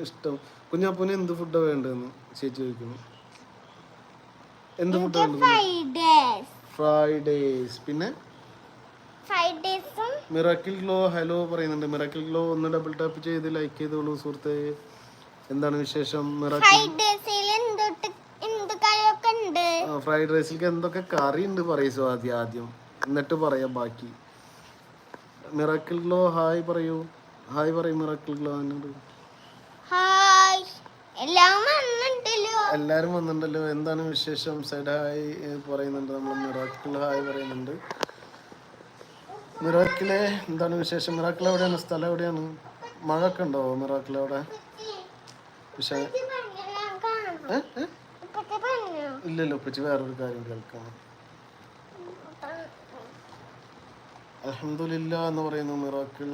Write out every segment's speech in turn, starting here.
ഇഷ്ടം? കുഞ്ഞാപ്പൂന് എന്ത് ഫുഡാണ് വേണ്ടതെന്ന് ചേച്ചി ചോദിക്കുന്നു. എന്ത് ഫുഡ് വേണ്ടത്? ഫ്രൈഡേസ്. പിന്നെ മിറാക്കിൾ ഗ്ലോ ഹലോ പറയുന്നുണ്ട്. മിറാക്കിൾ ഗ്ലോ ഒന്ന് ഡബിൾ ടാപ്പ് ചെയ്ത് ലൈക്ക് ചെയ്തോളൂ സുഹൃത്തെ. എന്താണ് വിശേഷം? ഫ്രൈഡ് റൈസിലേക്ക് എന്തൊക്കെ കറി ഉണ്ട് പറയൂ ആദ്യം, എന്നിട്ട് പറയാം ബാക്കി. മിറാക്കിൾ ഗ്ലോ ഹായ് പറയൂ. ഹായ് പറയും മിറാക്കിൾ ഗ്ലോ. എല്ലാരും വന്നിട്ടുണ്ടല്ലോ. എന്താണ് വിശേഷം? സൈഡ് ഹായ് പറയുന്നുണ്ട്. നമ്മൾ മിറാക്കിൾ ഹായ് പറയുന്നുണ്ട്. മിറാക്കിളെ എന്താണ് വിശേഷം? മിറാക്കിൾ എവിടെയാണ്? സ്ഥലം എവിടെയാണ്? മഴ ഒക്കെ ഉണ്ടോ മിറാക്കിൾ അവിടെ? പക്ഷേ ഇല്ലല്ലോ ഉപ്പച്ചി വേറൊരു കാര്യം കേൾക്കണം. അൽഹംദുലില്ലാ എന്ന് പറയുന്നു മിറാക്കിൾ.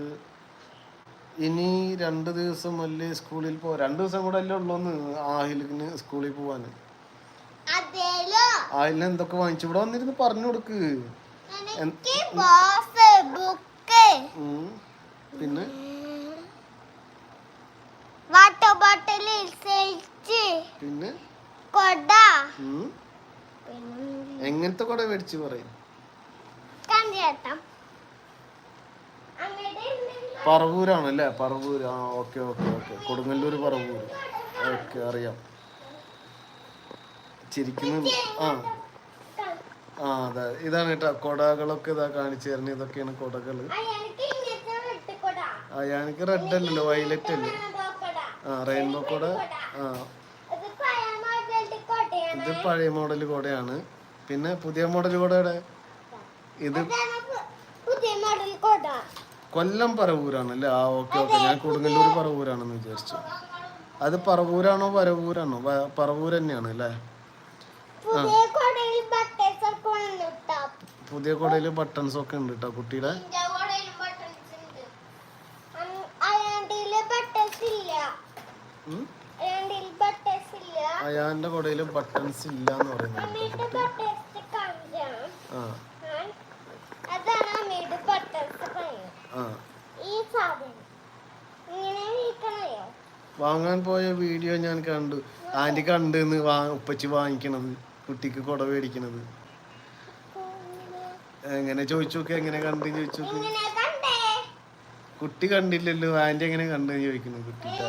ഇനി 2 ദിവസം അല്ലേ സ്കൂളിൽ 2 ദിവസം കൂടെ അല്ലേ ഉള്ളൂന്ന് ആഹിലിന് സ്കൂളിൽ പോവാന്. ആഹിലിന് എന്തൊക്കെ വാങ്ങിച്ചു? ഇവിടെ വന്നിരുന്ന് പറഞ്ഞു കൊടുക്ക്. പിന്നെ പിന്നെ എങ്ങനത്തെ കൊട മേടിച്ചു പറയും? പറവൂരാണല്ലേ? പറവൂർ. ആ okay okay okay. Kodungallur Paravur. Okay അറിയാം. ചിരിക്കുന്നത്. അതെ ഇതാണ് കേട്ടോ കൊടകളൊക്കെ ഇതാ കാണിച്ചു തരണം. ഇതൊക്കെയാണ് കൊടകള്. എനിക്ക് റെഡ് അല്ലല്ലോ വയലറ്റ് അല്ലേ? റെയിൻബോ കൊട. ഇത് പഴയ മോഡൽ കൊടയാണ്. പിന്നെ പുതിയ മോഡൽ കൊടയുടെ ഇത് കൊല്ലം പറവൂരാണല്ലേ? Okay okay. ഞാൻ കൊടുങ്ങല്ലൂർ പറവൂരാണെന്ന് വിചാരിച്ചു. അത് പറവൂരാണോ പരവൂരാണോ? പറവൂർ തന്നെയാണ് അല്ലേ? പുതിയ കൊടയില് ബട്ടൺസ് ഒക്കെ ഉണ്ട് കേട്ടോ കുട്ടിയുടെ. അയാന്റെ കൊടയില് ബട്ടൺസ് ഇല്ല എന്ന് പറയുന്നത്. വാങ്ങാൻ പോയ വീഡിയോ ഞാൻ കണ്ടു. ആന്റി കണ്ടെന്ന് ഉപ്പച്ചി വാങ്ങിക്കണത്, കുട്ടിക്ക് കൊട മേടിക്കണത്. എങ്ങനെ ചോദിച്ചു നോക്ക്, എങ്ങനെ കണ്ട് ചോദിച്ചു നോക്ക്. കുട്ടി കണ്ടില്ലല്ലോ, ആന്റി എങ്ങനെ കണ്ടെന്ന് ചോദിക്കുന്നു കുട്ടിട്ടാ.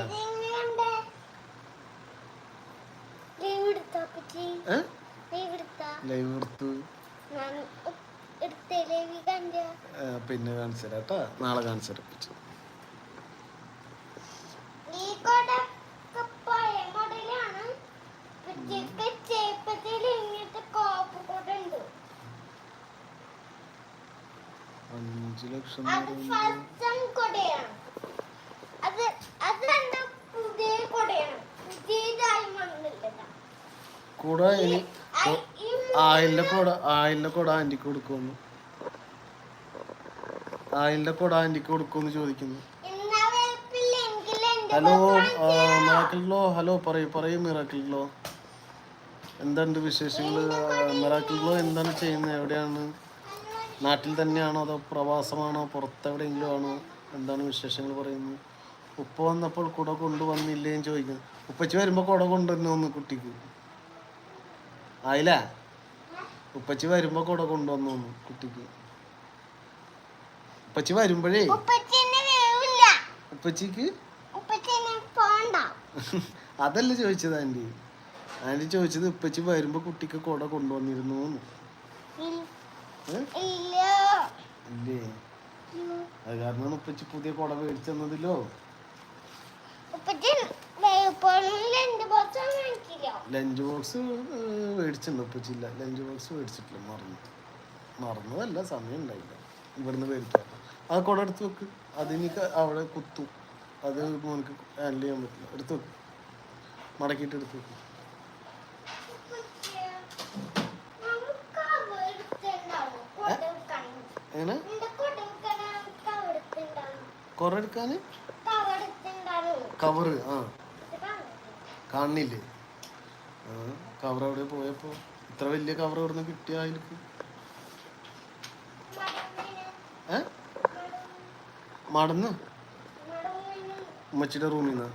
ലൈവ് എടുത്തു. പിന്നെ കാണിച്ചു തരാം കേട്ടാ. നാളെ കാണിച്ചു തരാം. കൂടെ ഇനി ആയിലിന്റെ കൊട ആന്റിക്ക് കൊടുക്കുമെന്ന്. ആയിലിന്റെ കൊട ആന്റിക്ക് കൊടുക്കുമെന്ന് ചോദിക്കുന്നു. ഹലോ മിറാക്കിളോ. ഹലോ പറയൂ മിറാക്കിളോ. എന്തുണ്ട് വിശേഷങ്ങള്? മിറാക്കിളോ എന്താണ് ചെയ്യുന്നത്? എവിടെയാണ്? നാട്ടിൽ തന്നെയാണോ അതോ പ്രവാസമാണോ? പുറത്തെവിടെയെങ്കിലും ആണോ? എന്താണ് വിശേഷങ്ങൾ പറയുന്നത്? ഉപ്പ വന്നപ്പോൾ കുട കൊണ്ടുവന്നില്ലേന്ന് ചോദിക്കുന്നു. ഉപ്പച്ചി വരുമ്പോ കുട കൊണ്ടുവന്നു കുട്ടിക്ക്. ആയില്ല, ഉപ്പച്ചി വരുമ്പോ കുട കൊണ്ടുവന്നു കുട്ടിക്ക്. ഉപ്പച്ചി വരുമ്പോഴേ ഉപ്പച്ചിക്ക് അതല്ല ചോദിച്ചത് ആന്റി ചോദിച്ചത് ഉപ്പച്ചി വരുമ്പോ കുട്ടിക്ക് കുട കൊണ്ടുവന്നിരുന്നു. ഇല്ലേ? അത് കാരണമാണ് ഉപ്പച്ചി പുതിയ കുട മേടിച്ചു തന്നതില്ലോ. ലഞ്ച് ബോക്സ് മേടിച്ചിട്ടുണ്ട് ഉപ്പച്ചി. ഇല്ല, ലഞ്ച് ബോക്സ് മേടിച്ചിട്ടില്ല. മറന്നതല്ല, സമയം ഉണ്ടായില്ല. ഇവിടുന്ന് മേടിക്കാം. ആ കുട എടുത്ത് വെക്ക്. അതിനിക്ക് അവിടെ കുത്തും. അത് മോനക്ക് ഹാൻഡിൽ ചെയ്യാൻ പറ്റില്ല. എടുത്ത് വെക്ക്. മടക്കിയിട്ട് എടുത്ത് വെക്ക്. എങ്ങനെ കൊറ എടുക്കാന് കവറ്? കാണില്ലേ? കവർ എവിടെ പോയപ്പോ? ഇത്ര വലിയ കവർ എവിടെ നിന്ന് കിട്ടിയ? അതിലേക്ക് മടന്ന് ഉമ്മച്ചിയുടെ റൂമിൽ നിന്ന്